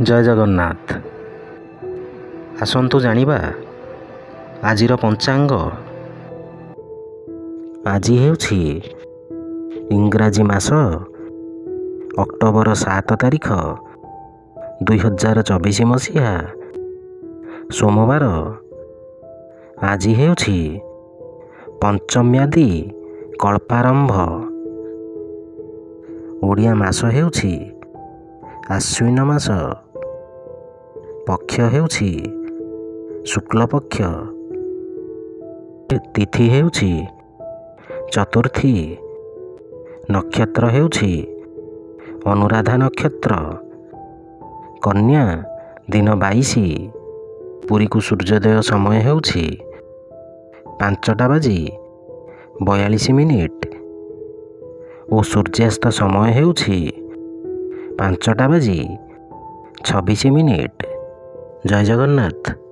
ଜୟ ଜଗନ୍ନାଥ। ଆସନ୍ତୁ ଜାଣିବା ଆଜିର ପଞ୍ଚାଙ୍ଗ। ଆଜି ହେଉଛି ଇଂରାଜୀ ମାସ ଅକ୍ଟୋବର 7 ତାରିଖ 2024 ମସିହା ସୋମବାର। ଆଜି ହେଉଛି ପଞ୍ଚମ୍ୟାଦି କଳ୍ପାରମ୍ଭ। ଓଡ଼ିଆ ମାସ ହେଉଛି ଆଶ୍ୱିନ ମାସ। ପକ୍ଷ ହେଉଛି ଶୁକ୍ଲପକ୍ଷ। ତିଥି ହେଉଛି ଚତୁର୍ଥୀ। ନକ୍ଷତ୍ର ହେଉଛି ଅନୁରାଧା ନକ୍ଷତ୍ର। କନ୍ୟା ଦିନ 22। ପୁରୀକୁ ସୂର୍ଯ୍ୟୋଦୟ ସମୟ ହେଉଛି 5:42 ଓ ସୂର୍ଯ୍ୟାସ୍ତ ସମୟ ହେଉଛି 5:26। ଜୟ ଜଗନ୍ନାଥ।